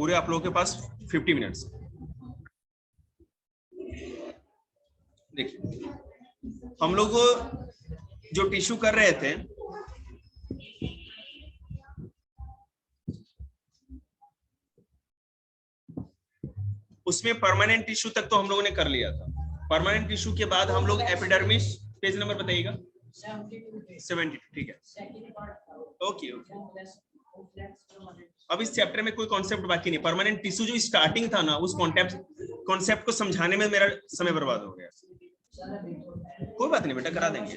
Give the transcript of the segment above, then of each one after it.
पूरे आप लोगों के पास 50 मिनट्स। देखिए हम लोग जो टिश्यू कर रहे थे उसमें परमानेंट टिश्यू तक तो हम लोगों ने कर लिया था। परमानेंट टिश्यू के बाद हम लोग एपिडर्मिस, पेज नंबर बताइएगा। 72, ठीक है। ओके ओके, अब इस चैप्टर में कोई कॉन्सेप्ट बाकी नहीं। परमानेंट टिश्यू जो स्टार्टिंग था ना, उस कॉन्सेप्ट को समझाने में मेरा समय बर्बाद हो गया। कोई बात नहीं बेटा, करा देंगे।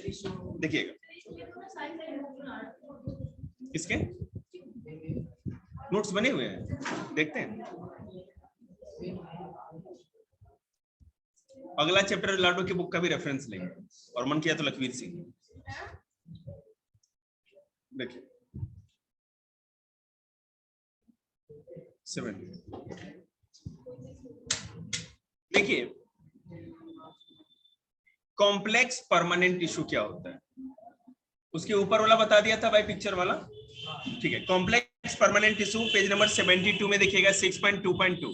देखिएगा इसके नोट्स बने हुए हैं, देखते हैं। अगला चैप्टर लाडो की बुक का भी रेफरेंस लेंगे, और मन किया तो लखवीर सिंह। देखिए 7, देखिए कॉम्प्लेक्स परमानेंट टिश्यू क्या होता है, उसके ऊपर वाला बता दिया था भाई, पिक्चर वाला, ठीक है। Complex permanent tissue page number 72 में देखिएगा 6.2.2।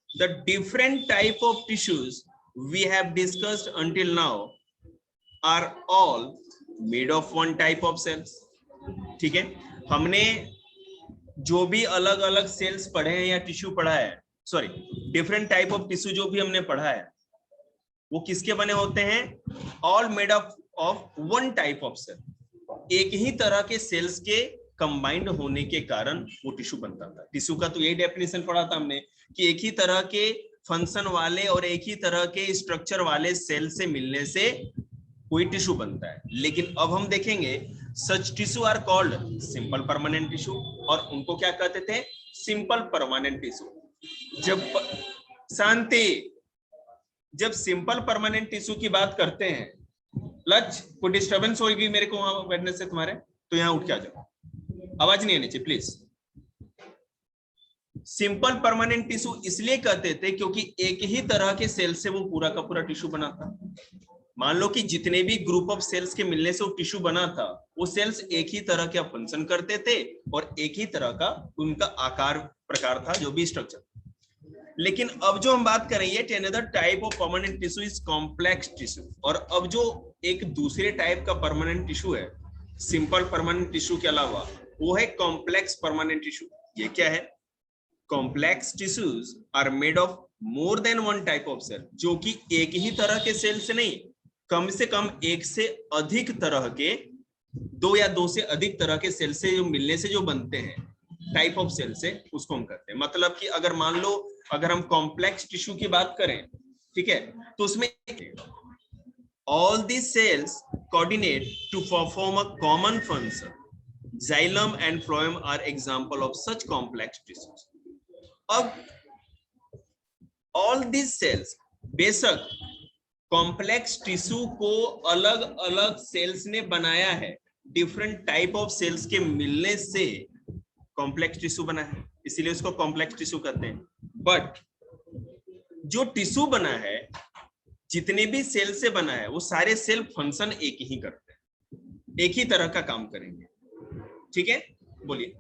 The different type of tissues we have discussed until now are all made of one type of cells, ठीक है। हमने जो भी अलग अलग सेल्स पढ़े हैं या टिश्यू पढ़ा है, sorry different type of tissue जो भी हमने पढ़ा है, वो किसके बने होते हैं? All made up of one type of cell. एक ही तरह के सेल्स के कंबाइंड होने के कारण वो टिश्यू बनता था। टिश्यू का तो यही डेफिनेशन पढ़ा था हमने कि एक ही तरह के फंक्शन वाले और एक ही तरह के स्ट्रक्चर वाले सेल से मिलने से कोई टिश्यू बनता है। लेकिन अब हम देखेंगे such tissue are called simple permanent tissue, और उनको क्या कहते थे? Simple permanent tissue. जब सिंपल परमानेंट टिश्यू की बात करते हैं, लक्ष्य कोई डिस्टर्बेंस होगी मेरे को वहां बैठने से तुम्हारे, तो यहाँ उठ के आ जाओ, आवाज नहीं आनी चाहिए प्लीज। सिंपल परमानेंट टिश्यू इसलिए कहते थे क्योंकि एक ही तरह के सेल से वो पूरा का पूरा टिश्यू बना था। मान लो कि जितने भी ग्रुप ऑफ सेल्स के मिलने से वो टिश्यू बना था, वो सेल्स एक ही तरह का फंक्शन करते थे और एक ही तरह का उनका आकार प्रकार था, जो भी स्ट्रक्चर। लेकिन अब जो हम बात कर रही है another type of permanent tissue is complex tissue. और अब जो एक दूसरे टाइप का परमानेंट टिश्यू है सिंपल परमानेंट टिश्यू के अलावा, वो है कॉम्प्लेक्स परमानेंट टिश्यू। ये क्या है? Complex tissues are made of more than one type of cell, जो कि एक ही तरह के सेल से नहीं, कम से कम एक से अधिक तरह के, दो या दो से अधिक तरह के सेल से जो मिलने से जो बनते हैं, टाइप ऑफ सेल से, उसको हम कहते हैं। मतलब कि अगर मान लो अगर हम कॉम्प्लेक्स टिश्यू की बात करें, ठीक है, तो उसमें all these cells coordinate to perform a common function. Xylem and phloem are example of such complex tissues. अब all these cells, बेशक कॉम्प्लेक्स टिश्यू को अलग अलग सेल्स ने बनाया है, डिफरेंट टाइप ऑफ सेल्स के मिलने से कॉम्प्लेक्स टिश्यू बना है, इसीलिए उसको कॉम्प्लेक्स टिश्यू कहते हैं। बट जो टिश्यू बना है, जितने भी सेल से बना है, वो सारे सेल फंक्शन एक ही करते हैं, एक ही तरह का काम करेंगे, ठीक है। बोलिए।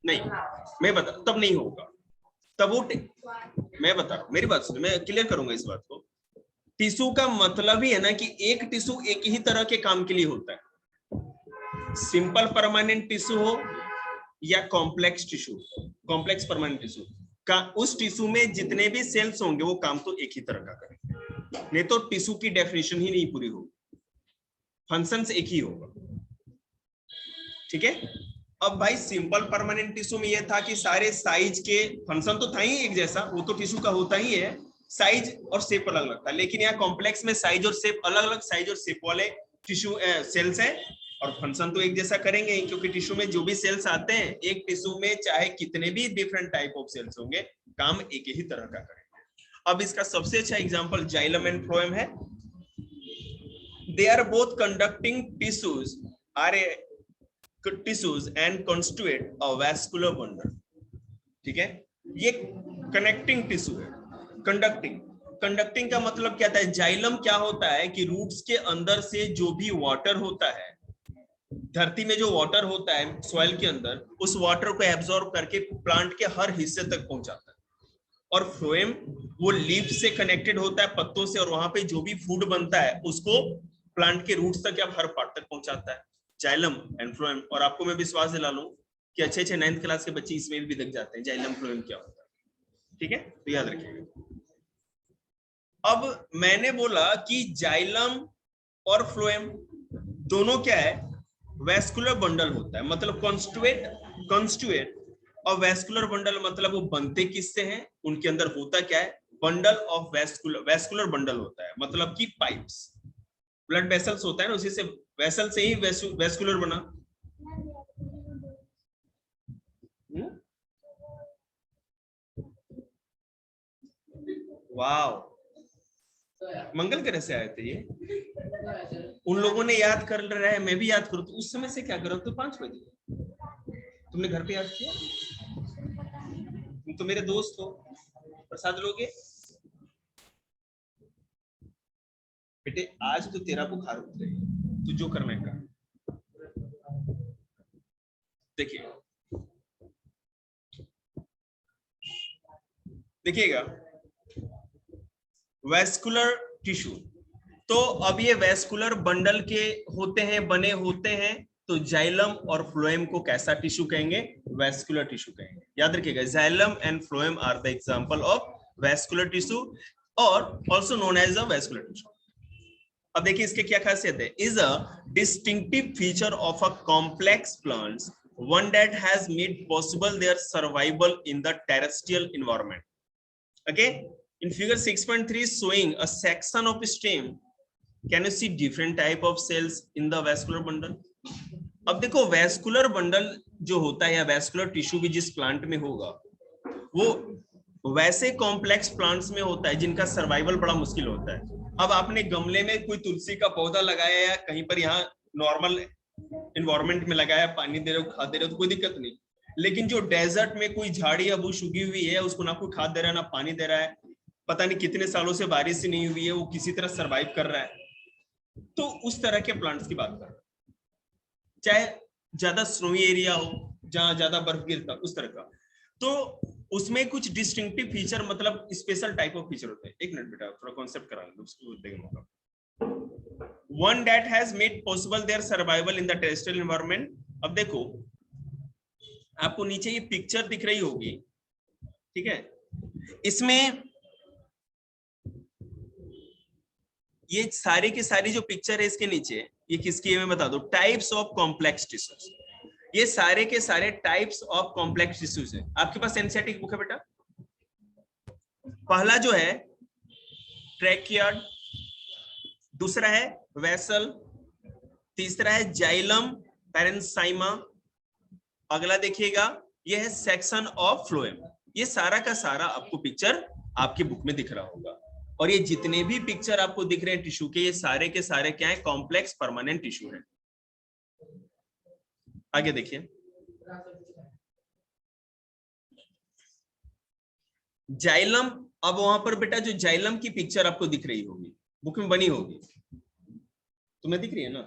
नहीं, मैं बता, तब नहीं होगा, तब वो मैं बता रहा हूं, मेरी बात सुनो, मैं क्लियर करूंगा इस बात को। टिश्यू का मतलब ही है ना कि एक टिश्यू एक ही तरह के काम के लिए होता है। सिंपल परमानेंट टिश्यू हो या complex tissue, complex permanent tissue का, उस टिश्यू में जितने भी सेल्स होंगे वो काम तो एक ही तरह का करेंगे, नहीं तो टिश्यू की डेफिनेशन ही नहीं पूरी होगी, फंक्शंस एक ही होगा, ठीक है। अब भाई सिंपल परमानेंट टिश्यू में ये था कि सारे साइज के फंक्शन तो था ही एक जैसा, वो तो टिश्यू का होता ही है, साइज और शेप अलग अलग था। लेकिन यहाँ कॉम्प्लेक्स में साइज और शेप अलग अलग, साइज और शेप वाले टिश्यू सेल्स है, और फंक्शन तो एक जैसा करेंगे ही, क्योंकि टिश्यू में जो भी सेल्स आते हैं, एक टिश्यू में चाहे कितने भी डिफरेंट टाइप ऑफ सेल्स होंगे, काम एक ही तरह का करेंगे। अब इसका सबसे अच्छा एग्जांपल जाइलम एंड फ्लोएम है। They are both conducting tissues, tissues and constitute a vascular bundle, ठीक है। ये कनेक्टिंग टिश्यू है, कंडक्टिंग, कंडक्टिंग का मतलब क्या था? जाइलम क्या होता है कि रूट्स के अंदर से जो भी वाटर होता है, धरती में जो वाटर होता है सॉइल के अंदर, उस वाटर को एब्जॉर्ब करके प्लांट के हर हिस्से तक पहुंचाता है। और फ्लोएम वो लीफ से कनेक्टेड होता है, पत्तों से, और वहां पे जो भी फूड बनता है उसको प्लांट के रूट्स तक या हर पार्ट तक पहुंचाता है, जाइलम एंड फ्लोएम। और आपको मैं विश्वास दिला लूं कि अच्छे अच्छे 9th क्लास के बच्चे इसमें भी दिख जाते हैं जाइलम फ्लोएम क्या होता है। ठीक है, तो याद रखिएगा। अब मैंने बोला कि जाइलम और फ्लोएम दोनों क्या है? वैस्कुलर बंडल होता है, मतलब कॉन्स्टिट्यूएंट। और वैस्कुलर बंडल मतलब वो बनते किससे हैं, उनके अंदर होता क्या है? बंडल ऑफ वैस्कुलर बंडल होता है, मतलब कि पाइप्स, ब्लड वेसल्स होता है ना, उसी से वेसल से ही वैस्कुलर बना। वाओ, मंगल ग्रह से आए थे ये? उन लोगों ने याद कर रहा है, मैं भी याद करूं तो उस समय से क्या करो तो 5 बजे तुमने घर पे याद किया? तुम तो मेरे दोस्त हो, प्रसाद लोगे? बेटे आज तो तेरा बुखार उतरेगा, तू जो करना है कर। देखिए, देखिएगा, वैस्कुलर टिश्यू। तो अब ये वैस्कुलर बंडल के होते हैं, बने होते हैं, तो जाइलम और फ्लोएम को कैसा टिश्यू कहेंगे? वैस्कुलर टिश्यू कहेंगे। याद रखिएगा, xylem and phloem are the example of vascular tissue और also known as a vascular tissue. अब देखिए इसके क्या खासियत है? Is a distinctive feature of a complex plants, one that has made possible their survival in the terrestrial environment. Okay, in figure 6.3 is showing a section of stem. Can you see different type of cells in the vascular bundle? अब देखो, vascular bundle जो होता है या vascular tissue भी जिस plant में होगा, वो वैसे कॉम्प्लेक्स प्लांट्स में होता है जिनका सर्वाइवल बड़ा मुश्किल होता है। अब आपने गमले में कोई तुलसी का पौधा लगाया या कहीं पर यहाँ नॉर्मल इन्वायरमेंट में लगाया, पानी दे रहे हो, खाद दे रहे हो, तो कोई दिक्कत नहीं। लेकिन जो डेजर्ट में कोई झाड़ी या बुश उगी हुई है, उसको ना कोई खाद दे रहा है ना पानी दे रहा है, पता नहीं कितने सालों से बारिश नहीं हुई है, वो किसी तरह सर्वाइव कर रहा है, तो उस तरह के प्लांट्स की बात कर रहा है। चाहे ज्यादा स्नोई एरिया हो जहां ज्यादा बर्फ गिरता, उस तरह का, तो उसमें कुछ डिस्टिंक्टिव फीचर, मतलब स्पेशल टाइप ऑफ फीचर होते हैं। एक मिनट बेटा, थोड़ा कॉन्सेप्ट करा लो, उसको देखेंगे। One that has made possible their survival in the terrestrial environment. अब देखो, आपको नीचे ये पिक्चर दिख रही होगी, ठीक है? इसमें ये सारे के सारी जो पिक्चर है इसके नीचे, ये किसकी है मैं बता दो, टाइप्स ऑफ कॉम्प्लेक्स टिश्यूज। ये सारे के सारे टाइप्स ऑफ कॉम्प्लेक्स टिश्यूज है। आपके पास एनसीईआरटी बुक है बेटा? पहला जो है ट्रैकियार्ड, दूसरा है वेसल, तीसरा है जाइलम पैरेन्साइमा, अगला देखिएगा ये है सेक्शन ऑफ फ्लोएम। ये सारा का सारा आपको पिक्चर आपकी बुक में दिख रहा होगा। और ये जितने भी पिक्चर आपको दिख रहे हैं टिश्यू के, ये सारे के सारे क्या है? कॉम्प्लेक्स परमानेंट टिश्यू है। आगे देखिए, जाइलम। अब वहां पर बेटा जो जाइलम की पिक्चर आपको दिख रही होगी, बुक में बनी होगी, तुम्हें दिख रही है ना?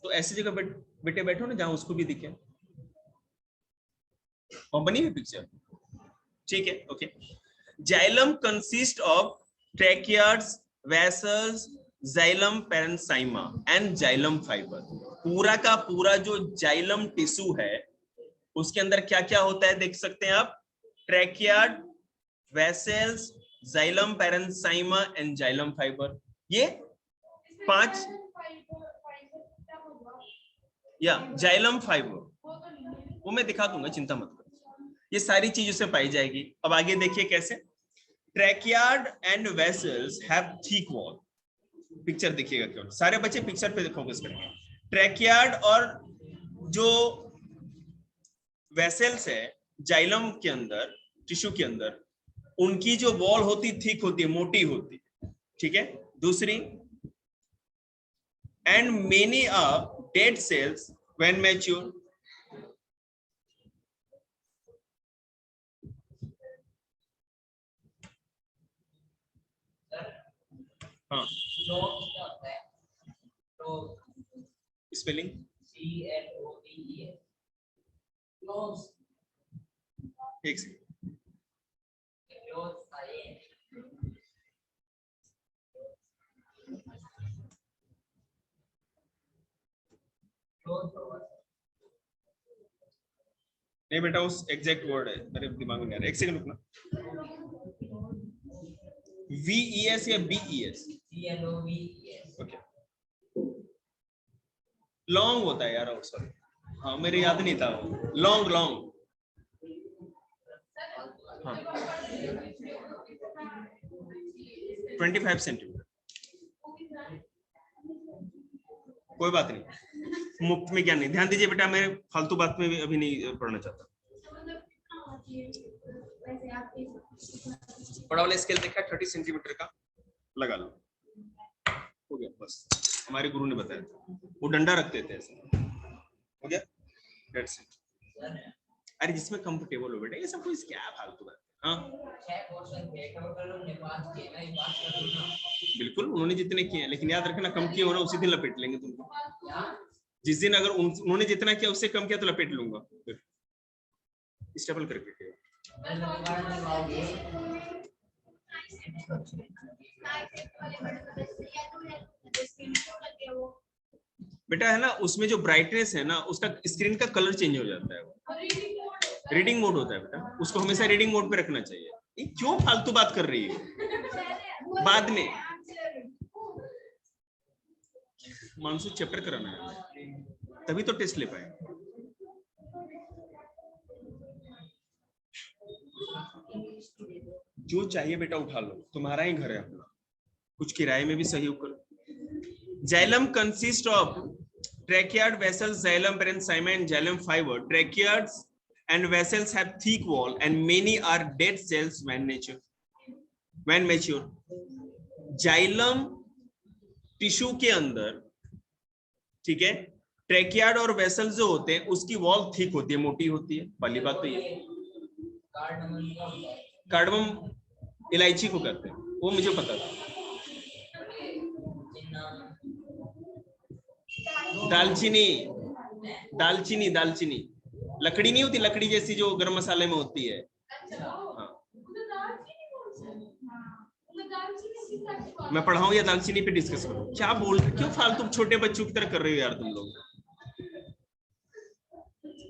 तो ऐसी जगह बेटे बैठो ना जहां उसको भी दिखे, और बनी हुई पिक्चर, ठीक है? Okay, xylem consist of tracheids, vessels, xylem parenchyma and xylem fibre. पूरा का पूरा जो जाइलम टिश्यू है उसके अंदर क्या क्या होता है देख सकते हैं आप? Tracheid, vessels, xylem parenchyma and xylem fibre. ये 5 या जाइलम फाइबर, वो मैं दिखा दूंगा, चिंता मत करो, ये सारी चीज उसमें पाई जाएगी। अब आगे देखिए कैसे। Tracheid and vessels have thick wall. Picture देखिएगा, क्यों सारे बच्चे पिक्चर पे फोकस करेंगे। ट्रैकियार्ड और जो वेसल्स है जाइलम के अंदर, टिश्यू के अंदर, उनकी जो वॉल होती थिक होती है, मोटी होती है, ठीक है? दूसरी, and many of dead cells when mature. हाँ क्लोज क्या होता है? तो स्पेलिंग CLOVES क्लोज एक सेकंड क्लोज आए नहीं बेटा उस एग्जैक्ट वर्ड है मेरे दिमाग में नहीं आ रहा, एक सेकंड रुकना। VES या BES? CLOVES ओके लॉन्ग होता है यार, सॉरी हाँ मेरे याद नहीं था, लॉन्ग लॉन्ग हाँ 25 सेंटीमीटर। कोई बात नहीं, मुफ्त में ज्ञान नहीं, ध्यान दीजिए बेटा, मैं फालतू बात में अभी नहीं पढ़ना चाहता। बड़ा वाला स्केल देखा 30 सेंटीमीटर का लगा लो, हो गया बस, हमारे गुरु ने बताया था, वो डंडा रखते थे ऐसे, हो गया दैट्स इट। अरे जिसमें कंफर्टेबल हो बेटा, ये सब कुछ क्या फालतू बात। हाँ बिल्कुल उन्होंने जितने किए, लेकिन याद रखना कम किए हो ना उसी दिन लपेट लेंगे तुमको, जिस दिन अगर उन्होंने जितना किया उससे कम किया तो लपेट लूंगा, स्टेबल करके। बेटा है ना उसमें जो ब्राइटनेस है ना उसका स्क्रीन का कलर चेंज हो जाता है, रीडिंग मोड होता है बेटा, उसको हमेशा रीडिंग मोड पे रखना चाहिए। ये क्यों फालतू बात कर रही है, बाद में मानसू चैप्टर कराना है तभी तो टेस्ट ले पाए। जो चाहिए बेटा उठा लो, तुम्हारा ही घर है अपना, कुछ किराए में भी सहयोग करो। Xylem consist of tracheid vessels, xylem parenchyma and xylem fibre. Tracheids and vessels have thick wall and many are dead cells when mature. Xylem tissue के अंदर, ठीक है, ट्रैकियार्ड और वेसल जो होते हैं उसकी वॉल थिक होती है, मोटी होती है, पहली बात तो ये। कार्डमम इलायची को कहते हैं, वो मुझे पता था। दालचीनी, दालचीनी दालचीनी लकड़ी नहीं होती, लकड़ी जैसी जो गरम मसाले में होती है। हाँ। मैं पढ़ाऊं या दालचीनी पे डिस्कस करूं? क्या बोल रहे, क्यों फालतू छोटे बच्चों की तरह कर रहे हो यार तुम लोग।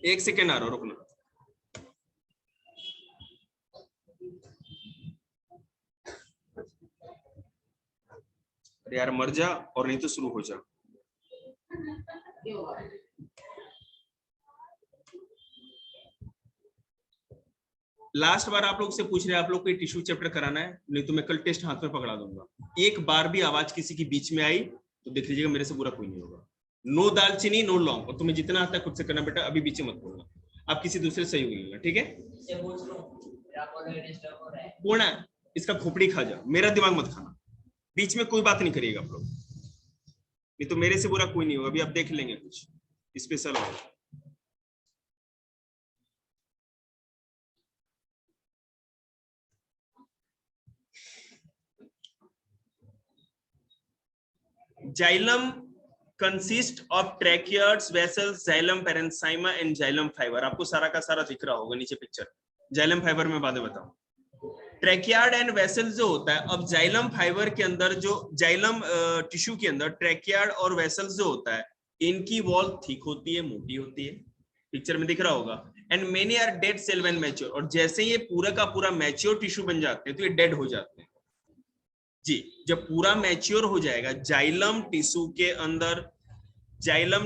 एक सेकेंड आ रहा, रुकना। अरे यार मर जा और नहीं तो शुरू हो जा। लास्ट बार आप लोग से पूछ रहे हैं, आप लोग को टिश्यू चैप्टर कराना है, नहीं तो मैं कल टेस्ट हाथ में पकड़ा दूंगा। एक बार भी आवाज किसी की बीच में आई तो देख लीजिएगा मेरे से बुरा कोई नहीं होगा। नो दालचीनी नो लौंग, और तुम्हें जितना आता है खुद से करना बेटा, अभी बीच में मत बोलना, आप किसी दूसरे से सहयोग लेना, ठीक है। पूर्ण इसका खोपड़ी खा जा, मेरा दिमाग मत खाना, बीच में कोई बात नहीं करिएगा आप लोग, नहीं तो मेरे से बुरा कोई नहीं होगा। अभी आप देख लेंगे कुछ स्पेशल होगा। Xylem consists of tracheids, vessels, xylem parenchyma and xylem fiber। आपको सारा का सारा दिख रहा होगा नीचे पिक्चर। xylem fiber में बाद में बताऊं। ट्रैकियार्ड एंड वेसल्स जो होता है, अब जाइलम फाइबर के अंदर जो जाइलम टिश्यू के अंदर ट्रैकियार्ड और वेसल्स जो होता है, इनकी वॉल थिक होती है, मोटी होती है, पिक्चर में दिख रहा होगा। And many are dead cell when mature, और जैसे ये पूरा का पूरा मैच्योर टिश्यू बन जाते हैं तो ये डेड हो जाते हैं जी। जब पूरा मैच्योर हो जाएगा जाइलम टिश्यू के अंदर, जाइलम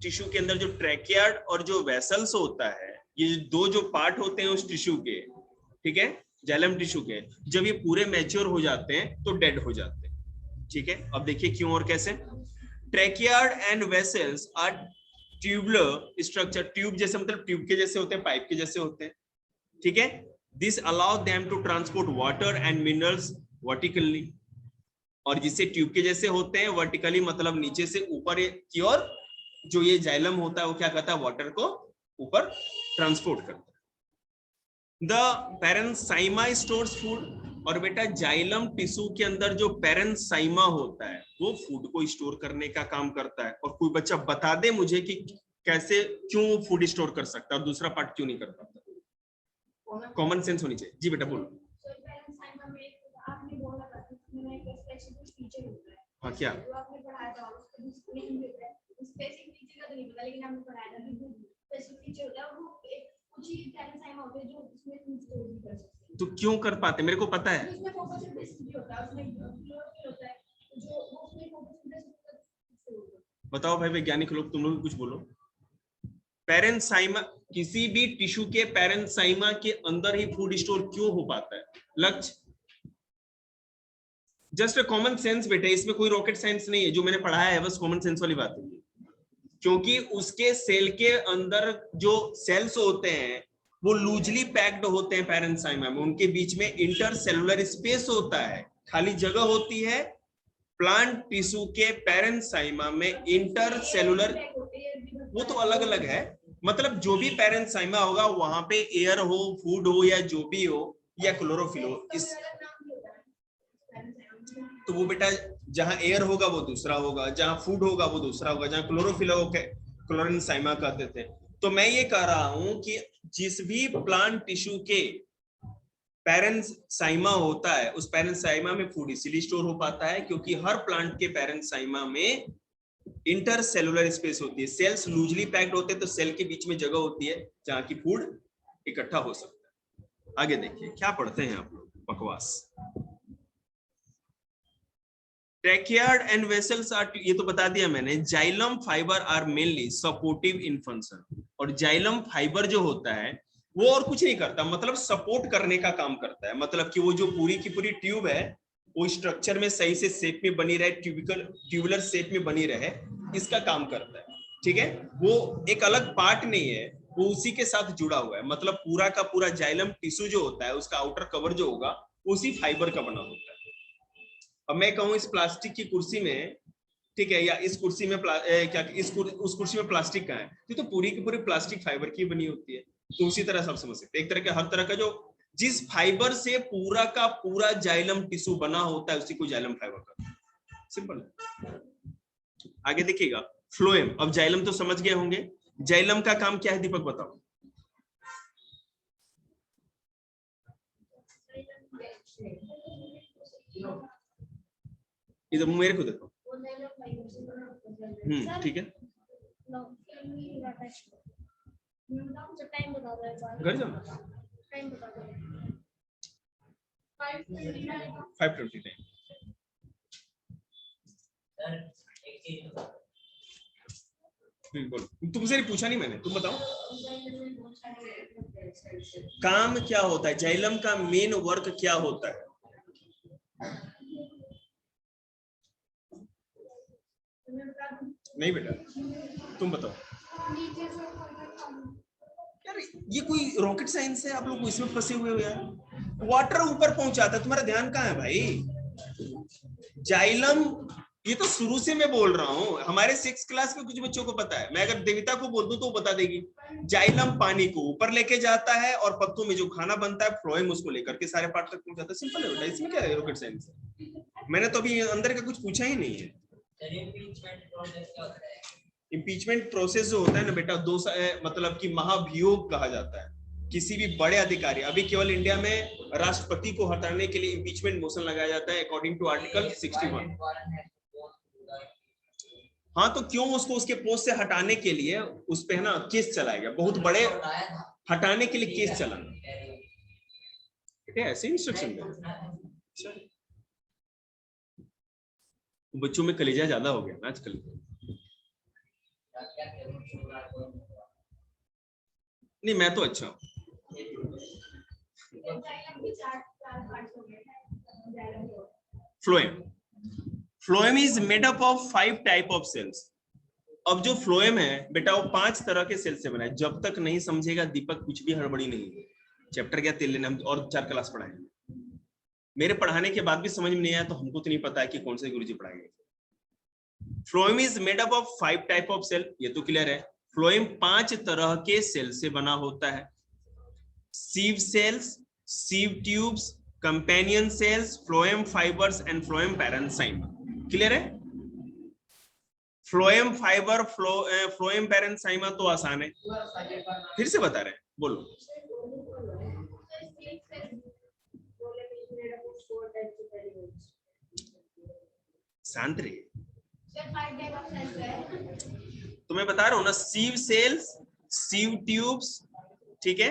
टिश्यू के अंदर जो ट्रैकियार्ड और जो वेसल्स होता है, ये दो जो पार्ट होते हैं उस टिश्यू के, ठीक है, जाइलम टिश्यू के, जब ये पूरे मैच्योर हो जाते हैं तो डेड हो जाते हैं, ठीक है। अब देखिए क्यों और कैसे। Tracheid and vessels are tubular structure, tube जैसे मतलब ट्यूब के जैसे होते हैं, पाइप के जैसे होते हैं, ठीक है। This allow them to transport water and minerals vertically, और जिससे ट्यूब के जैसे होते हैं वर्टिकली मतलब नीचे से ऊपर की ओर, जो ये जाइलम होता है वो क्या करता है, वाटर को ऊपर ट्रांसपोर्ट करता है। The parenchyma stores food, और बेटा जाइलम टिश्यू के अंदर जो पेरेन्साइमा होता है वो फूड को स्टोर करने का काम करता है। और कोई बच्चा बता दे मुझे कि कैसे, क्यों फूड स्टोर कर सकता है और दूसरा पार्ट क्यों नहीं कर पाता। कॉमन सेंस होनी चाहिए। जी बेटा बोलो। हाँ क्या? तो क्यों कर पाते, मेरे को पता है। बताओ भाई वैज्ञानिक लोग, तुम लोग कुछ बोलो। पेरेन्साइमा, किसी भी टिश्यू के पेरेन्साइमा के अंदर ही फूड स्टोर क्यों हो पाता है? लक्ष्य जस्ट कॉमन सेंस बेटे, इसमें कोई रॉकेट साइंस नहीं है, जो मैंने पढ़ाया है बस कॉमन सेंस वाली बात है। क्योंकि उसके सेल के अंदर जो सेल्स होते हैं वो लूजली पैक्ड होते हैं पेरेन्साइमा में, उनके बीच में इंटरसेलुलर स्पेस होता है, खाली जगह होती है। प्लांट टिश्यू के पेरेन्साइमा में इंटरसेलुलर, वो तो अलग अलग है, मतलब जो भी पेरेन्साइमा होगा वहां पे एयर हो, फूड हो या जो भी हो या क्लोरोफिल हो, इस तो वो बेटा जहां एयर होगा वो दूसरा होगा, जहां फूड होगा वो दूसरा होगा, जहां क्लोरोफिल होगा क्लोरेन्साइमा कहते थे। तो मैं ये कह रहा हूं कि जिस भी प्लांट टिश्यू के पेरेन्साइमा होता है उस पेरेन्साइमा में फूड इसीलिए स्टोर हो पाता है क्योंकि हर प्लांट के पेरेन्साइमा में इंटरसेलुलर स्पेस होती है, सेल्स लूजली पैक्ड होते हैं तो सेल के बीच में जगह होती है जहां की फूड इकट्ठा हो सकता है। आगे देखिए क्या पढ़ते हैं आप लोग, बकवास। ट्रैकियार्ड एंड वेसल्स आर, ये तो बता दिया मैंने। Xylem fibre are mainly supportive in function, और जाइलम फाइबर जो होता है वो और कुछ नहीं करता, मतलब सपोर्ट करने का काम करता है, मतलब कि वो जो पूरी की पूरी ट्यूब है वो स्ट्रक्चर में सही से शेप में बनी रहे, ट्यूबुलर शेप में बनी रहे, इसका काम करता है। ठीक है, वो एक अलग पार्ट नहीं है, वो उसी के साथ जुड़ा हुआ है, मतलब पूरा का पूरा जाइलम टिश्यू जो होता है उसका आउटर कवर जो होगा उसी फाइबर का बना होता है। अब मैं कहूं इस प्लास्टिक की कुर्सी में, ठीक है, या इस कुर्सी में उस कुर्सी में प्लास्टिक का है, ये तो पूरी की पूरी प्लास्टिक फाइबर की बनी होती है। तो उसी तरह सब समझ सकते हैं, एक तरह के हर तरह का जो जिस फाइबर से पूरा का पूरा जाइलम टिश्यू बना होता है उसी को जाइलम फाइबर कहते हैं। सिंपल। आगे देखिएगा फ्लोएम। अब जाइलम तो समझ गए होंगे, जाइलम का काम क्या है दीपक बताओ। इधर मेरे को देखो। ठीक है, घर जाओ। 5:29। बोलो, तुमसे नहीं पूछा नहीं मैंने, तुम बताओ काम क्या होता है, जाइलम का मेन वर्क क्या होता है। नहीं बेटा तुम बताओ यार, ये कोई रॉकेट साइंस है, आप लोग इसमें फंसे हुए हो यार। वाटर ऊपर पहुंचाता है, तुम्हारा ध्यान कहाँ है भाई। जाइलम, ये तो शुरू से मैं बोल रहा हूँ, हमारे 6th क्लास में कुछ बच्चों को पता है, मैं अगर देविता को बोल दूं तो वो बता देगी। जाइलम पानी को ऊपर लेके जाता है और पत्तों में जो खाना बनता है फ्लोएम उसको लेकर के सारे पार्ट तक पहुंचाता है। सिंपल है बेटा, इसमें क्या है रॉकेट साइंस। मैंने तो अभी अंदर का कुछ पूछा ही नहीं है। इम्पीचमेंट प्रोसेस जो होता है ना बेटा, मतलब कि महाभियोग कहा जाता है। किसी भी बड़े अधिकारी, अभी केवल इंडिया में राष्ट्रपति को हटाने के लिए इम्पीचमेंट मोशन लगाया जाता है अकॉर्डिंग टू आर्टिकल 61। हाँ तो क्यों उसको उसके पोस्ट से हटाने के लिए उस पे है ना केस चलाया गया, बहुत बड़े हटाने के लिए केस चला, ऐसे इंस्ट्रक्शन है। बच्चों में कलेजा ज्यादा हो गया ना आजकल। नहीं मैं तो अच्छा हूँ। Phloem, phloem is made up of 5 type of cells. अब जो फ्लोएम है बेटा वो 5 तरह के सेल से बना है। जब तक नहीं समझेगा दीपक कुछ भी हड़बड़ी नहीं है। चैप्टर क्या तेल लेना, हम और 4 क्लास पढ़ाएंगे। मेरे पढ़ाने के बाद भी समझ में नहीं आया तो हमको तो नहीं पता है कि कौन से गुरुजी पढ़ाएंगे। Phloem is made up of 5 type of cell, ये तो क्लियर है। फ्लोएम 5 तरह के सेल से बना होता है। Sieve cells, sieve tubes, companion cells, phloem fibres and phloem parenchyma. Clear है? फ्लोएम फाइबर, फ्लोएम पैरेन्काइमा तो आसान है, फिर से बता रहे हैं, बोलो। शांत रहिए, तो मैं बता रहा हूं ना, सीव सेल्स, सीव ट्यूब्स, ठीक है,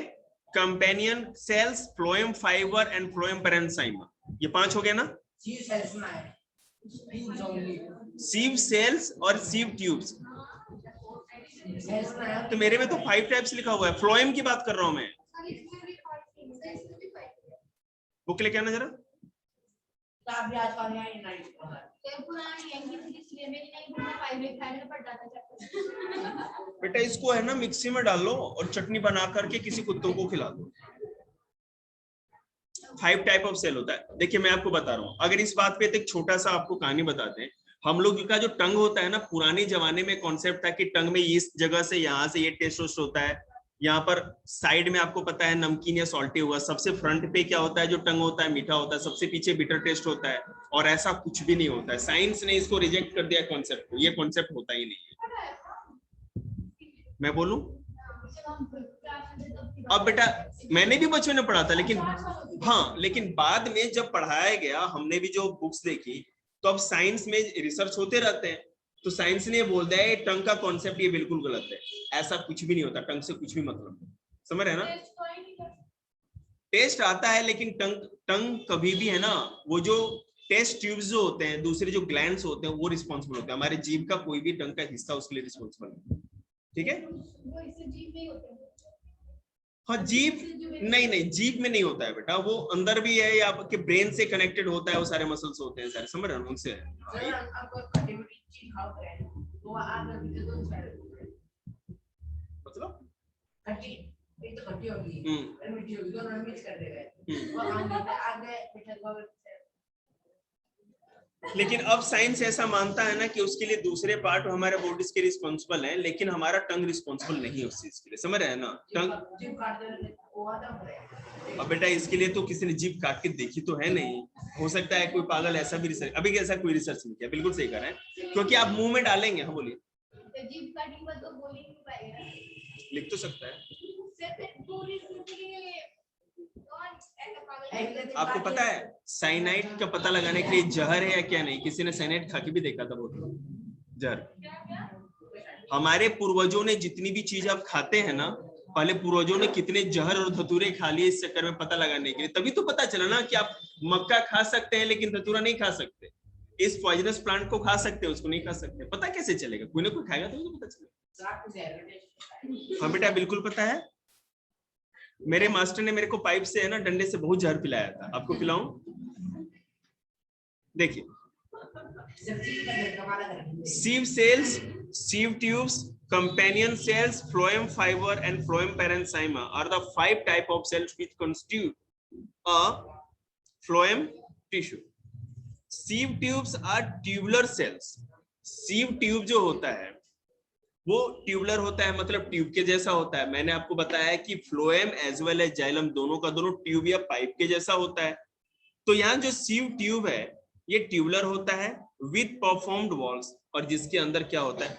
companion cells, phloem fibre and phloem parenchyma, ये 5 हो गए ना। सीव सेल्स और सीव ट्यूब्स, तो मेरे में तो 5 टाइप्स लिखा हुआ है, फ्लोएम की बात कर रहा हूं मैं। बुक लेके आना जरा। बेटा इसको है ना मिक्सी में डाल लो और चटनी बना करके किसी कुत्तों को खिला दो। 5 टाइप ऑफ सेल होता है। देखिए मैं आपको बता रहा हूँ, अगर इस बात पे एक छोटा सा आपको कहानी बताते हैं। हम लोग का जो टंग होता है ना, पुराने जमाने में कॉन्सेप्ट था कि टंग में इस जगह से यहाँ से ये टेस्ट होता है, यहाँ पर साइड में आपको पता है नमकीन या सॉल्टी होगा, सबसे फ्रंट पे क्या होता है, जो टंग होता है मीठा होता है, सबसे पीछे बिटर टेस्ट होता है, और ऐसा कुछ भी नहीं होता है। साइंस ने इसको रिजेक्ट कर दिया कॉन्सेप्ट को, ये कॉन्सेप्ट होता ही नहीं है। मैं बोलूं? अब बेटा मैंने भी बचपन में पढ़ा था, लेकिन हाँ, लेकिन बाद में जब पढ़ाया गया, हमने भी जो बुक्स देखी, तो अब साइंस में रिसर्च होते रहते हैं, तो साइंस ने बोल दिया है टंग का कॉन्सेप्ट ये बिल्कुल गलत है, ऐसा कुछ भी नहीं होता, टंग से कुछ भी मतलब नहीं। समझ रहे हैं ना? टेस्ट आता है, लेकिन टंग कभी भी है ना, वो जो टेस्ट ट्यूब्स जो होते हैं, दूसरे जो ग्लैंड्स होते हैं, वो रिस्पॉन्सिबल होते हैं। हमारे जीभ का कोई भी टंग का हिस्सा उसके लिए रिस्पॉन्सिबल नहीं। ठीक है? हाँ जीभ नहीं, नहीं जीभ में नहीं होता है बेटा, वो अंदर भी है, या आपके ब्रेन से कनेक्टेड होता है, वो सारे मसल्स होते हैं सारे, समझ रहे हो? उनसे मतलब लेकिन अब साइंस ऐसा मानता है ना कि उसके लिए दूसरे पार्ट हमारे बॉडीज के रिस्पॉन्सिबल हैं, लेकिन हमारा टंग रिस्पॉन्सिबल नहीं है उस चीज के लिए। समझ रहे हैं ना? टंग, अब बेटा इसके लिए तो किसी ने जीभ काट के देखी तो है नहीं, हो सकता है कोई पागल ऐसा भी रिसर्च, अभी ऐसा कोई रिसर्च नहीं किया। बिल्कुल सही कर रहे हैं, क्योंकि आप मुंह में डालेंगे। हाँ बोलिए। लिख तो सकता है। आपको पता है साइनाइड का पता लगाने के लिए जहर है या क्या नहीं, किसी ने साइनाइड खा के भी देखा था, बहुत जहर। हमारे पूर्वजों ने जितनी भी चीज आप खाते हैं ना, पहले पूर्वजों ने कितने जहर और धतूरे खा लिए इस चक्कर में पता लगाने के लिए, तभी तो पता चला ना कि आप मक्का खा सकते हैं लेकिन धतूरा नहीं खा सकते, इस पॉइजनस प्लांट को खा सकते हैं उसको नहीं खा सकते। पता कैसे चलेगा? कोई ना कोई खाएगा तो पता चलेगा। हाँ बेटा बिल्कुल पता है, मेरे मास्टर ने मेरे को पाइप से है ना डंडे से बहुत जहर पिलाया था। आपको पिलाऊं? देखिए, sieve cells, sieve tubes, companion cells, phloem fiber and phloem parenchyma are the 5 type of cells which constitute a phloem tissue. Sieve tubes are tubular cells. sieve tube जो होता है वो ट्यूबुलर होता है, मतलब ट्यूब के जैसा होता है। मैंने आपको बताया है कि phloem as well as xylem दोनों का दोनों ट्यूब या पाइप के जैसा होता है। तो यहाँ जो सीव ट्यूब है ये ट्यूबुलर होता है विद परफॉर्म्ड वॉल्स, और जिसके अंदर क्या होता है,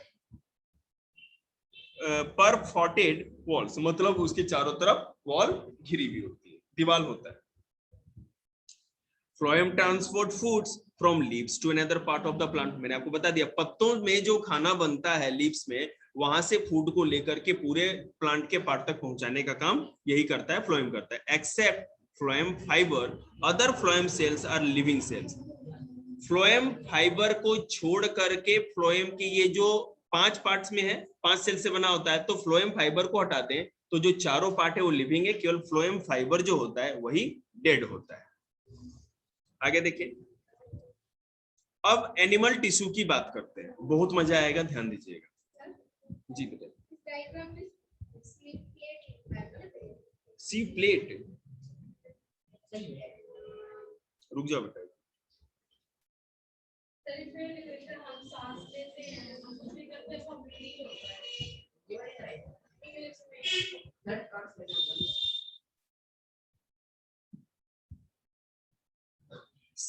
परफोर्टेड वॉल्स, मतलब उसके चारों तरफ वॉल घिरी हुई होती है, दीवार होता है। Phloem transport foods from leaves to another part of the plant. मैंने आपको बता दिया, पत्तों में जो खाना बनता है लीव्स में, वहां से फूड को लेकर के पूरे प्लांट के पार्ट तक पहुंचाने का काम यही करता है, फ्लोएम करता है। Except phloem fibre, other phloem cells are living cells. Phloem fibre को छोड़ करके फ्लोएम की ये जो 5 पार्ट्स में है, 5 सेल से बना होता है, तो फ्लोएम फाइबर को हटा दें तो जो चारों पार्ट है वो लिविंग है, केवल फ्लोएम फाइबर जो होता है वही डेड होता है। आगे देखिए, अब एनिमल टिश्यू की बात करते हैं, बहुत मजा आएगा, ध्यान दीजिएगा। जी बताइए। सी प्लेट, रुक जाओ बेटा।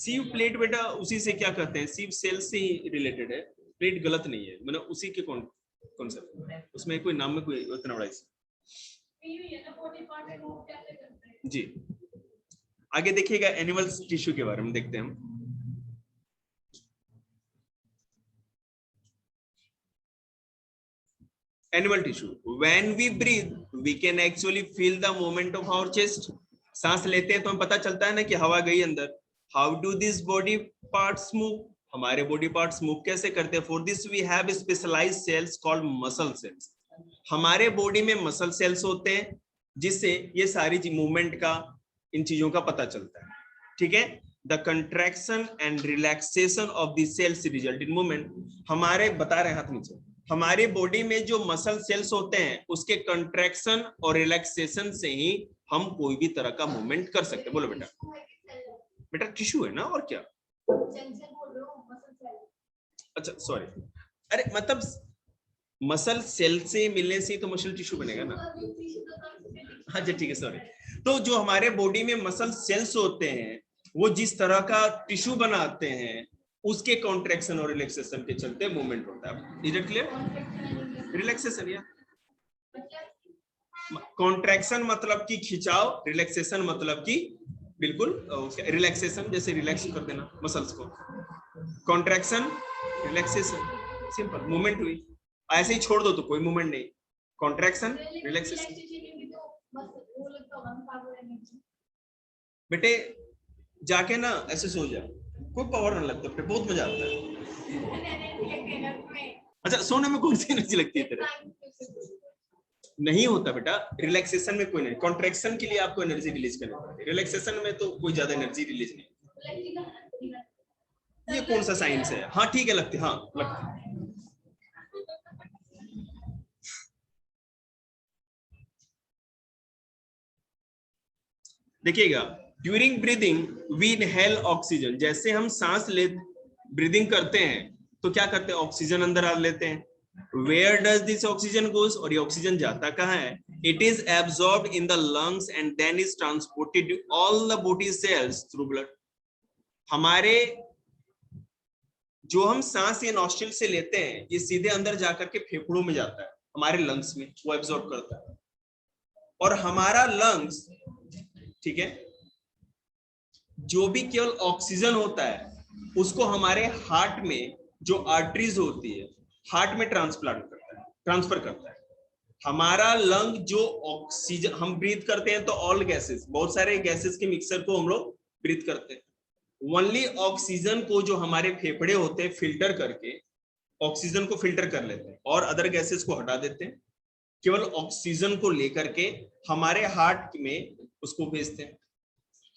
सीव प्लेट बेटा उसी से क्या कहते हैं, सीव सेल से ही रिलेटेड है, प्लेट गलत नहीं है, मतलब उसी के कॉन्सेप्ट, उसमें कोई नाम में कोई उतना बड़ा जी। आगे देखिएगा एनिमल टिश्यू के बारे में देखते हैं हम। Animal tissue, when we breathe we can actually feel the movement of our chest. सांस लेते हैं तो हमें पता चलता है ना कि हवा गई अंदर। How do this body parts move, हमारे बॉडी पार्ट्स मूव कैसे करते हैं। For this we have specialised cells called muscle cells. हमारे बॉडी में मसल सेल्स होते हैं जिससे ये सारी मूवमेंट का, इन चीजों का पता चलता है, ठीक है। The contraction and relaxation of the cells result in movement. हमारे बता रहे हैं हाथ नीचे, हमारे बॉडी में जो मसल सेल्स होते हैं उसके कंट्रैक्शन और रिलैक्सेशन से ही हम कोई भी तरह का मूवमेंट कर सकते हैं। बोलो बेटा, बेटा टिश्यू है ना, और क्या। अच्छा सॉरी, अरे मतलब मसल सेल से मिलने से ही तो मसल टिश्यू बनेगा ना। हाँ जी ठीक है, सॉरी। तो जो हमारे बॉडी में मसल सेल्स होते हैं वो जिस तरह का टिश्यू बनाते हैं उसके कॉन्ट्रैक्शन और रिलैक्सेशन के चलते मूवमेंट होता है। Is it clear? रिलैक्सेशन या कॉन्ट्रैक्शन मतलब कि खिंचाव, रिलैक्सेशन मतलब कि बिल्कुल रिलैक्सेशन जैसे रिलैक्स कर देना मसल्स को, कॉन्ट्रैक्शन रिलैक्सेशन, सिंपल मूवमेंट हुई। ऐसे ही छोड़ दो तो कोई मूवमेंट नहीं, कॉन्ट्रैक्शन रिलैक्सेशन। बेटे जाके ना ऐसे सो जाओ, कोई पावर ना लगता है, बहुत मजा आता है। अच्छा सोने में कौन सी एनर्जी लगती है तेरे? नहीं होता बेटा, रिलैक्सेशन में कोई नहीं, कॉन्ट्रैक्शन के लिए आपको एनर्जी रिलीज करनी पड़ती है, रिलैक्सेशन में तो कोई ज्यादा एनर्जी रिलीज नहीं। ये कौन सा साइंस है? हाँ ठीक है लगती, हाँ लगती। देखिएगा, during breathing we inhale oxygen. जैसे हम सांस ले ब्रीदिंग करते हैं तो क्या करते हैं, ऑक्सीजन अंदर आ लेते हैं। Where does this oxygen goes? और ये ऑक्सीजन जाता कहाँ है? It is absorbed in the lungs and then is transported to all the body cells through blood. हमारे जो हम सांस ये नॉस्ट्रिल से लेते हैं ये सीधे अंदर जाकर के फेफड़ों में जाता है, हमारे लंग्स में वो एब्जॉर्ब करता है। और हमारा लंग्स, ठीक है, जो भी केवल ऑक्सीजन होता है उसको हमारे हार्ट में जो आर्टरीज होती है हार्ट में ट्रांसफर करता है। हमारा लंग जो ऑक्सीजन हम ब्रीथ करते हैं तो ऑल गैसेस, बहुत सारे गैसेस के मिक्सर को हम लोग ब्रीथ करते हैं। ओनली ऑक्सीजन को जो हमारे फेफड़े होते हैं फिल्टर करके ऑक्सीजन को फिल्टर कर लेते हैं और अदर गैसेस को हटा देते हैं। केवल ऑक्सीजन को लेकर के हमारे हार्ट में उसको भेजते हैं।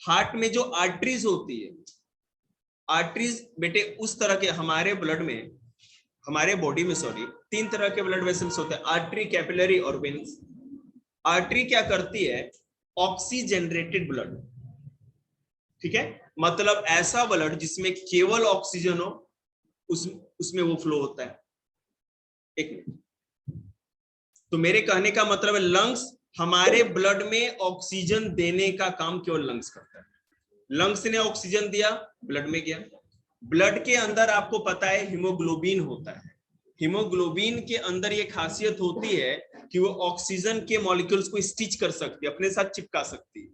हार्ट में जो आर्टरीज होती है, आर्टरीज बेटे उस तरह के हमारे ब्लड में, हमारे बॉडी में सॉरी, 3 तरह के ब्लड वेसल्स होते हैं, आर्टरी, कैपिलरी और वेन्स। आर्टरी क्या करती है, ऑक्सीजनरेटेड ब्लड, ठीक है, मतलब ऐसा ब्लड जिसमें केवल ऑक्सीजन हो उसमें वो फ्लो होता है। एक मिनट, तो मेरे कहने का मतलब है लंग्स, हमारे ब्लड में ऑक्सीजन देने का काम केवल लंग्स करता है। लंग्स ने ऑक्सीजन दिया, ब्लड में गया। ब्लड के अंदर आपको पता है हीमोग्लोबिन होता है। हीमोग्लोबिन के अंदर ये खासियत होती है कि वो ऑक्सीजन के मॉलिक्यूल्स को स्टिच कर सकती है, अपने साथ चिपका सकती है।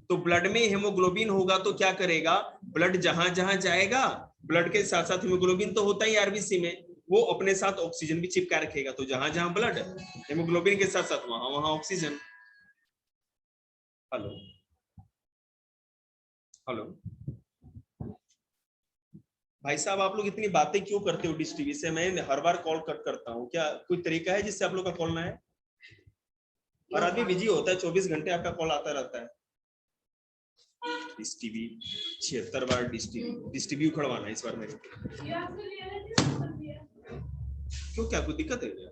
तो ब्लड में हीमोग्लोबिन होगा तो क्या करेगा, ब्लड जहां जहां जाएगा, ब्लड के साथ साथ हीमोग्लोबिन तो होता ही आरबीसी में, वो अपने साथ ऑक्सीजन भी चिपका रखेगा। तो जहां जहां ब्लड हीमोग्लोबिन के साथ साथ वहां वहां ऑक्सीजन। हेलो हेलो भाई साहब, आप लोग इतनी बातें क्यों करते हो डिश टीवी से? मैं हर बार कॉल कट करता हूँ, क्या कोई तरीका है जिससे आप लोग का कॉल ना है? और आदमी बिजी होता है, 24 घंटे आपका कॉल आता रहता है। डिश टीवी 76 बार डिश टीवी उखड़वाना इस बार मेरे क्यों, क्या कोई दिक्कत है क्या?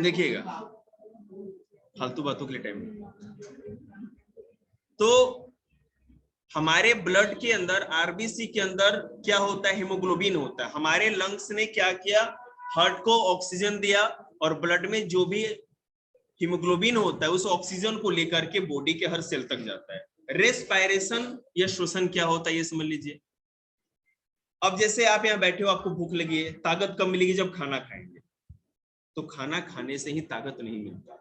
देखिएगा फालतू बातों के लिए टाइम नहीं। तो हमारे ब्लड के अंदर, आरबीसी के अंदर क्या होता है, हीमोग्लोबिन होता है। हमारे लंग्स ने क्या किया, हार्ट को ऑक्सीजन दिया और ब्लड में जो भी हीमोग्लोबिन होता है उस ऑक्सीजन को लेकर के बॉडी के हर सेल तक जाता है। रेस्पायरेशन या श्वसन क्या होता है ये समझ लीजिए। अब जैसे आप यहाँ बैठे हो, आपको भूख लगी है, ताकत कब मिलेगी? जब खाना खाएंगे। तो खाना खाने से ही ताकत नहीं मिलता,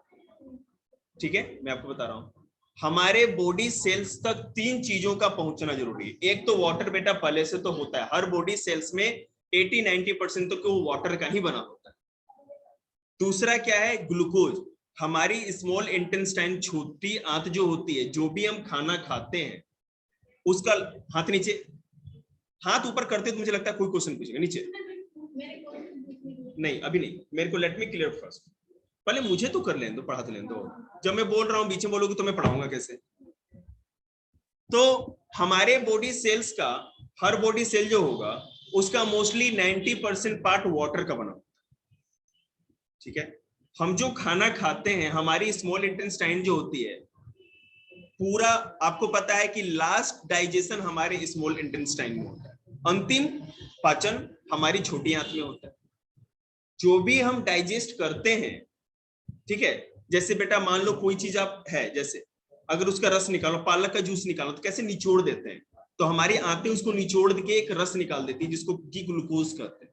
ठीक है, मैं आपको बता रहा हूं। हमारे बॉडी सेल्स तक 3 चीजों का पहुंचना जरूरी है। एक तो वाटर, बेटा पहले से तो होता है, हर बॉडी सेल्स में 80-90% तो वो वाटर का ही बना होता है। दूसरा क्या है? ग्लूकोज। हमारी स्मॉल इंटेस्टाइन, छोटी आंत जो होती है, जो भी हम खाना खाते हैं उसका, हाथ नीचे, हाथ ऊपर करते तो मुझे लगता है कोई क्वेश्चन पूछेगा। नीचे नहीं, अभी नहीं, मेरे को लेट मी क्लियर फर्स्ट, पहले मुझे तो कर लेने दो, पढ़ा तो लेने दो। जब मैं बोल रहा हूं बीच में बोलोगे तो मैं पढ़ाऊंगा कैसे? तो हमारे बॉडी सेल्स का, हर बॉडी सेल जो होगा उसका मोस्टली 90% पार्ट वाटर का बना होता है, ठीक है। हम जो खाना खाते हैं, हमारी स्मॉल इंटेस्टाइन जो होती है, पूरा आपको पता है कि लास्ट डाइजेशन हमारे स्मॉल इंटेस्टाइन में होता है, अंतिम पाचन हमारी छोटी आंत में होता है। जो भी हम डाइजेस्ट करते हैं, ठीक है, जैसे बेटा मान लो कोई चीज आप है, जैसे अगर उसका रस निकालो, पालक का जूस निकालो, तो कैसे निचोड़ देते हैं? तो हमारी आंतें उसको निचोड़ के एक रस निकाल देती है जिसको कि ग्लूकोज कहते हैं।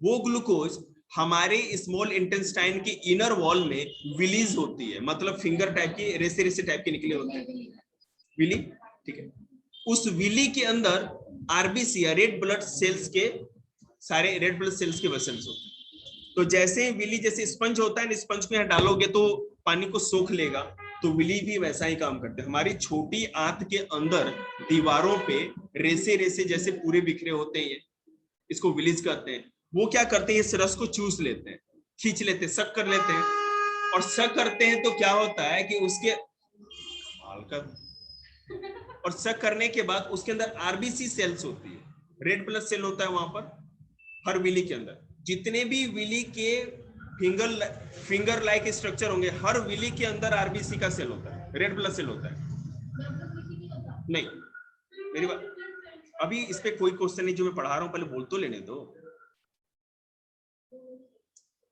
वो ग्लूकोज हमारे स्मॉल इंटेस्टाइन के इनर वॉल में विलीज होती है, मतलब फिंगर टाइप की, रेसे रेसे टाइप के निकले होते हैं, विली, ठीक है। उस विली के अंदर आरबीसी या रेड ब्लड सेल्स के, सारे रेड ब्लड सेल्स के वेसल्स होते हैं। तो जैसे विली जैसे स्पंज होता है, स्पंज को यहाँ डालोगे तो पानी को सोख लेगा, तो विली भी वैसा ही काम करते हैं। हमारी छोटी आंत के अंदर दीवारों पे रेसे रेसे जैसे पूरे बिखरे होते हैं, इसको विलीज कहते हैं। वो क्या करते हैं? इस रस को चूस लेते हैं, खींच लेते हैं, सक कर लेते हैं, और सक करते हैं तो क्या होता है कि उसके और सक करने के बाद उसके अंदर आरबीसी सेल्स होती है, रेड ब्लड सेल होता है वहां पर हर विली के अंदर। जितने भी विली के फिंगर लाइक स्ट्रक्चर होंगे, हर विली के अंदर आरबीसी का सेल होता है, रेड ब्लड सेल होता है। नहीं, मेरी बात, अभी इस पे कोई क्वेश्चन नहीं जो मैं पढ़ा रहा हूं, पहले बोल तो लेने दो।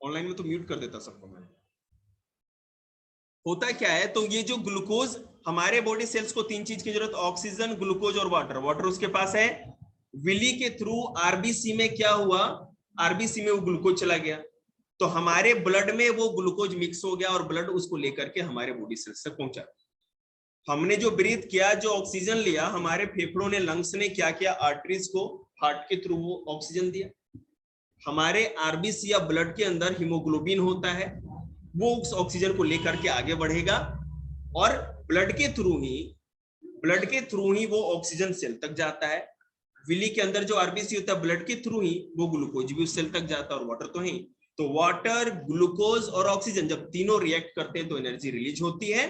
ऑनलाइन में तो म्यूट कर देता सबको मैं। होता क्या है, तो ये जो ग्लूकोज, हमारे बॉडी सेल्स को 3 चीज की जरूरत, ऑक्सीजन, ग्लूकोज और वाटर। वाटर उसके पास है, विली के थ्रू आरबीसी में क्या हुआ, आरबीसी में वो ग्लूकोज चला गया, तो हमारे ब्लड में वो ग्लूकोज मिक्स हो गया और ब्लड उसको लेकर के हमारे बॉडी सेल्स तक पहुंचा। हमने जो ब्रीथ किया, जो ऑक्सीजन लिया, हमारे फेफड़ों ने, लंग्स ने क्या किया, आर्टरीज को हार्ट के थ्रू वो ऑक्सीजन दिया। हमारे आरबीसी या ब्लड के अंदर हीमोग्लोबिन होता है, वो उस ऑक्सीजन को लेकर के आगे बढ़ेगा और ब्लड के थ्रू ही वो ऑक्सीजन सेल तक जाता है। विली के अंदर जो आरबीसी होता है, ब्लड के थ्रू ही वो ग्लूकोज भी उस सेल तक जाता है, और वाटर तो है। तो वाटर, ग्लूकोज और ऑक्सीजन जब तीनों रिएक्ट करते हैं तो एनर्जी रिलीज होती है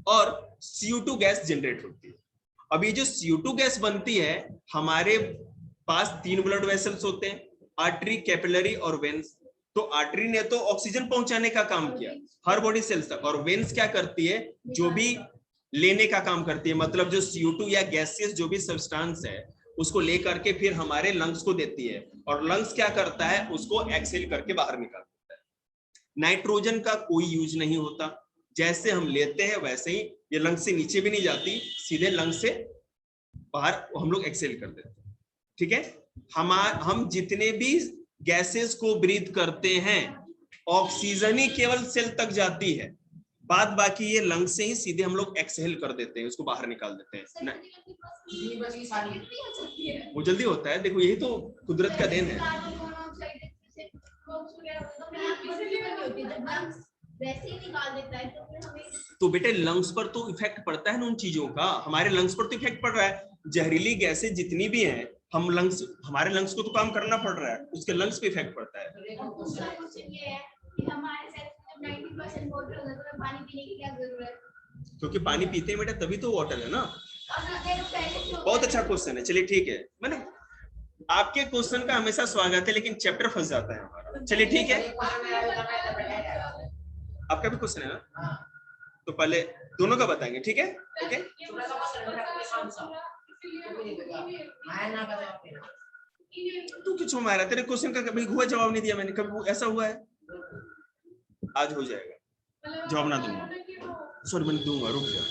और CO2 गैस जनरेट होती है। अब ये जो CO2 गैस बनती है, हमारे पास 3 ब्लड वेसल्स होते हैं, आर्टरी, कैपिलरी और वेन्स। तो आर्टरी ने तो ऑक्सीजन पहुंचाने का काम किया हर बॉडी सेल्स तक, और वेन्स क्या करती है, जो भी लेने का काम करती है, मतलब जो CO2 या गैसियस जो भी सब्सटेंस है उसको लेकर के फिर हमारे लंग्स को देती है, और लंग्स क्या करता है, उसको एक्सहेल करके बाहर निकाल देता है। नाइट्रोजन का कोई यूज नहीं होता, जैसे हम लेते हैं वैसे ही, ये लंग्स से नीचे भी नहीं जाती, सीधे लंग्स से बाहर हम लोग एक्सहेल कर देते हैं, ठीक है। हम जितने भी गैसेस को ब्रीथ करते हैं, ऑक्सीजन ही केवल सेल तक जाती है, बाद बाकी ये लंग से ही सीधे हम लोग एक्सहेल कर देते हैं, उसको बाहर निकाल देते हैं। वो जल्दी होता है, देखो यही तो कुदरत का देन है। तो बेटे लंग्स पर तो इफेक्ट पड़ता है ना उन चीजों का, हमारे लंग्स पर तो इफेक्ट पड़ रहा है। जहरीली गैसें जितनी भी हैं, हमारे लंग्स को तो काम करना पड़ रहा है, उसके लंग्स पे इफेक्ट पड़ता है। क्योंकि पानी पीते हैं बेटा, तभी तो वाटर है ना। बहुत अच्छा क्वेश्चन है, चलिए ठीक है, मैंने आपके क्वेश्चन का हमेशा स्वागत है, लेकिन चैप्टर फंस जाता है हमारा। चलिए ठीक है, आपका भी क्वेश्चन है ना, तो पहले दोनों का बताएंगे, ठीक है, ओके। तू क्यों मार रहा है, तेरे क्वेश्चन का कभी हुआ जवाब नहीं दिया मैंने, कभी ऐसा हुआ है? आज हो जाएगा, जवाब ना दूंगा, सॉरी मैंने दूंगा, रुक जा।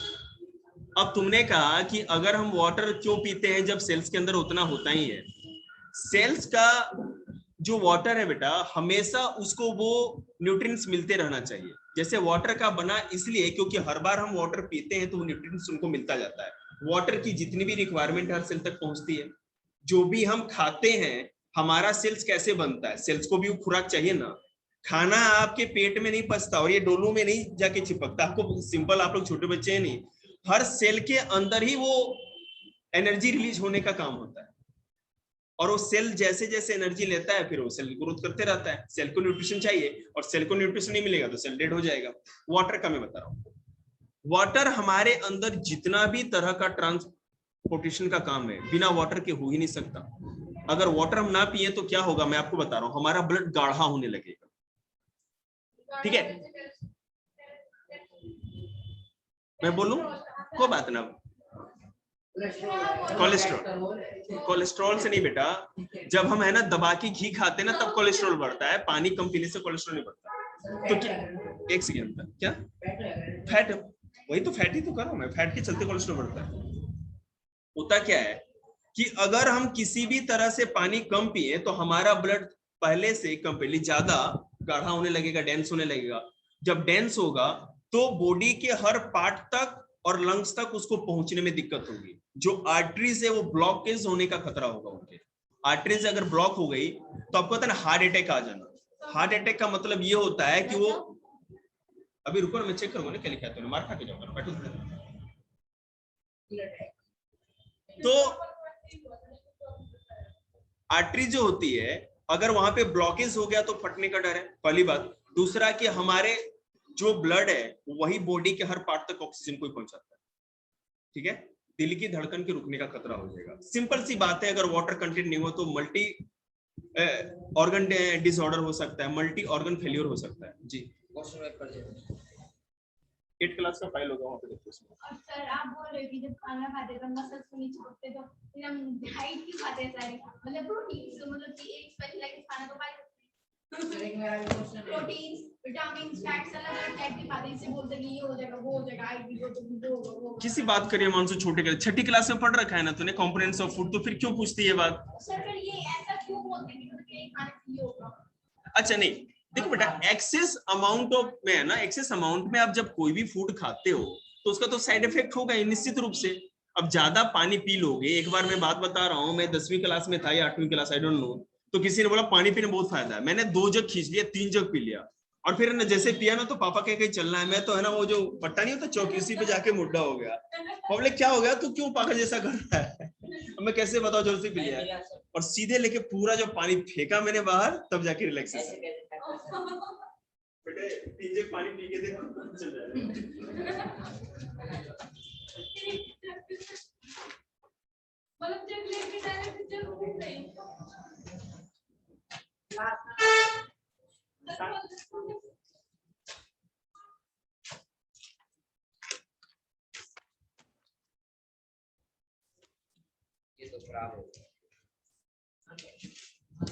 अब तुमने कहा कि अगर हम वाटर क्यों पीते हैं जब सेल्स के अंदर उतना होता ही है। सेल्स का जो वाटर है बेटा, हमेशा उसको वो न्यूट्रिएंट्स मिलते रहना चाहिए। जैसे वाटर का बना इसलिए क्योंकि हर बार हम वाटर पीते हैं तो वो न्यूट्रिएंट्स उनको मिलता जाता है। वाटर की जितनी भी रिक्वायरमेंट हर सेल तक पहुंचती है। जो भी हम खाते हैं, हमारा सेल्स कैसे बनता है, सेल्स को भी खुराक चाहिए ना। खाना आपके पेट में नहीं पचता और ये डोलू में नहीं जाके चिपकता। आपको सिंपल, आप लोग छोटे बच्चे हैं नहीं, हर सेल के अंदर ही वो एनर्जी रिलीज होने का काम होता है। और वो सेल जैसे जैसे एनर्जी लेता है फिर वो सेल ग्रोथ करते रहता है। सेल को न्यूट्रिशन चाहिए और सेल को न्यूट्रिशन नहीं मिलेगा तो सेल डेड हो जाएगा। वाटर का मैं बता रहा हूँ, वाटर हमारे अंदर जितना भी तरह का ट्रांसपोर्टेशन का काम है, बिना वाटर के हो ही नहीं सकता। अगर वाटर हम ना पिए तो क्या होगा, मैं आपको बता रहा हूँ, हमारा ब्लड गाढ़ा होने लगेगा। ठीक है, मैं बोलूं, कोई बात ना। कोलेस्ट्रॉल से नहीं बेटा, जब हम है ना दबा के घी खाते हैं ना तब कोलेस्ट्रॉल बढ़ता है, पानी कम पीने से कोलेस्ट्रॉल नहीं बढ़ता। तो क्या, एक सेकेंड, क्या फैट, वही तो फैट ही तो कर रहा हूं मैं, फैट के चलते कोलेस्ट्रॉल बढ़ता है। होता क्या है कि अगर हम किसी भी तरह से पानी कम पिए तो हमारा ब्लड पहले से कंपेरेटिवली ज्यादा गाढ़ा होने लगेगा, डेंस होने लगेगा। जब डेंस होगा तो बॉडी के हर पार्ट तक और लंग्स तक उसको पहुंचने में दिक्कत होगी। जो आर्टरीज है वो ब्लॉकेज होने का खतरा होगा उनके। आर्टरीज अगर ब्लॉक हो गई तो आपको पता है ना हार्ट अटैक आ जाना। हार्ट अटैक का मतलब ये होता है कि वो, अभी रुको ना मैं चेक करूंगा ना क्या लिखा है, तो मार खा के जाऊंगा बैठो। तो आर्टरी जो होती है अगर वहां पे ब्लॉकेज हो गया तो फटने का डर है, पहली बात। दूसरा कि हमारे जो ब्लड है वही बॉडी के हर पार्ट तक ऑक्सीजन को पहुंचाता है। ठीक है, दिल की धड़कन के रुकने का खतरा हो जाएगा। सिंपल सी बात है, अगर वाटर कंटेंट नहीं हो तो मल्टी ऑर्गन डिसऑर्डर हो सकता है, मल्टी ऑर्गन फेलियर हो सकता है। जी, 8 क्लास का फाइल होगा वहां पे, देखो उसमें। और सर आप बोल रहे हो कि जब खाना खाते तो मसल्स को नहीं छोड़ते, तो फिर हम डाइट क्यों खाते हैं सारे, मतलब प्रोटीन, तो मतलब कि एक स्पेशलाइज्ड खाना तो खा सकते हैं। प्रोटीन, विटामिन, फैट्स अलग अलग टाइप के खाते हैं, इससे बोलते हैं कि ये हो जाएगा वो हो जाएगा, आईबी को तो वो होगा वो। किसी बात करिए मानसू, छोटे क्लास, छठी क्लास में पढ़ रखा है ना तूने कंपोनेंट्स ऑफ फूड, तो फिर क्यों पूछती है बात। सर फिर ये ऐसा क्यों बोलते हैं कि मतलब ये खाने से ये होगा। अच्छा नहीं, देखो बेटा, एक्सेस अमाउंट ऑफ में है ना, एक्सेस अमाउंट में आप जब कोई भी फूड खाते हो तो उसका तो साइड इफेक्ट होगा ही निश्चित रूप से। अब ज्यादा पानी पी लोगे, एक बार मैं बात बता रहा हूँ, मैं 10वीं क्लास में था या 8वीं क्लास, आई डोंट नो, तो किसी ने बोला पानी पीने बहुत फायदा है, मैंने 2 जग खींच लिया, 3 जग पी लिया, और फिर ना जैसे पिया ना तो पापा कह कहीं चलना है, मैं तो है ना वो जो पट्टा नहीं होता चौकी, उसी पे जाके मुड्ढा हो गया। बोले क्या हो गया, तू क्यों पागल जैसा कर रहा है। अब मैं कैसे बताऊं जोर से पी लिया, और सीधे लेके पूरा जो पानी फेंका मैंने बाहर, तब जाके रिलैक्सेशन। बेटे 3 जग पानी पी के देखो चल जाएगा। मतलब जब लेके डायरेक्ट जब उठ नहीं। ये तो खराब हो गया।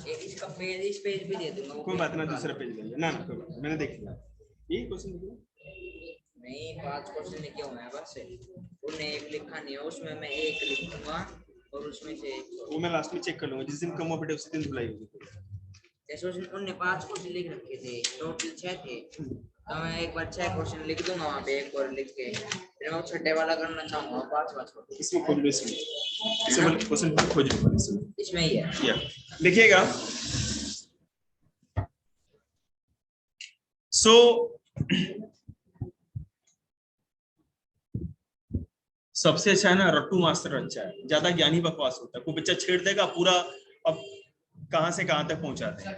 इसका पेज, इस पेज भी दे दूंगा। कोई बात ना, दूसरा पेज ले ना, कोई बात, मैंने देख लिया। ये क्वेश्चन लिखो नहीं, 5 क्वेश्चन लिखे हुए हैं बस, उन्हें एक लिखा नहीं है, उसमें मैं एक लिखूंगा और उसमें से एक, वो मैं लास्ट में चेक कर लूंगा, जिस दिन कम हो बेटे उसी दिन धुलाई होगी। जैसे उन्होंने 5 क्वेश्चन लिख रखे थे, टोटल 6 थे, तो मैं एक बार 6 क्वेश्चन लिख दूंगा वहाँ पे, एक और लिख के फिर मैं छठे वाला करना चाहूंगा, 5वां छोड़। इसमें खोज लो, इसमें सिंपल क्वेश्चन खोज लो इसमें ही है, या लिखिएगा। सो सबसे अच्छा है ना रट्टू मास्टर अच्छा है, ज्यादा ज्ञानी बकवास होता है, कोई बच्चा छेड़ देगा पूरा, अब कहां से कहां तक पहुंचा देगा।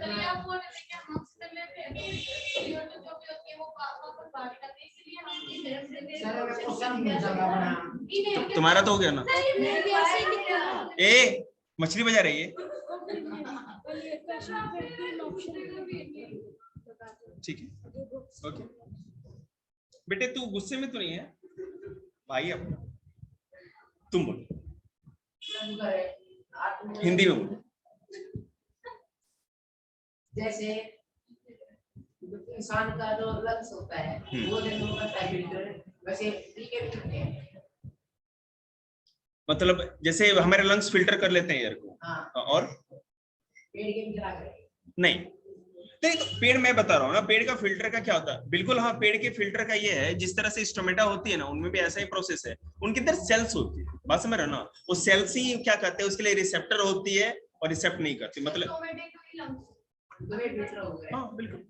तुम्हारा तो हो गया ना, ए मछली बजा रही है। ठीक है, ओके बेटे, तू गुस्से में तो नहीं है भाई, अपना तुम बोलो हिंदी में बोलो। जैसे इंसान का जो लंग्स होता है वो देखो करता है फिल्टर, वैसे ट्री के भी करते हैं। मतलब जैसे हमारे लंग्स फिल्टर कर लेते हैं एयर को, हाँ और पेड़ के भी चला कर नहीं, तो पेड़ मैं बता रहा हूँ ना, पेड़ का फिल्टर का क्या होता है, बिल्कुल हाँ, पेड़ के फिल्टर का ये है, जिस तरह से स्टोमेटा होती है ना, उनमें भी ऐसा ही प्रोसेस है, उनके अंदर सेल्स होती है, बात समझ रहे हो ना, वो सेल्स ही क्या करते हैं, उसके लिए रिसेप्टर होती है और रिसेप्ट नहीं करती, मतलब टोमेटो की लंग्स तो ये फिल्टर हो गया। हाँ बिल्कुल,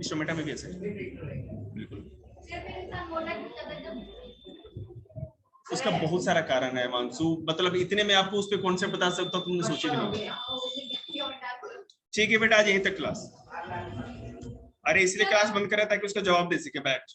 स्टोमेटा में भी ऐसा है बिल्कुल। सिर्फ इंसान मोटा क्यों जाता है जब उसका बहुत सारा कारण है मानसू, मतलब इतने में आपको उस पे कॉन्सेप्ट बता सकता हूँ, तुमने सोची भी नहीं। ठीक है बेटा, आज यहीं तक क्लास। अरे इसलिए क्लास बंद करा ताकि उसका जवाब दे सके, बैठ।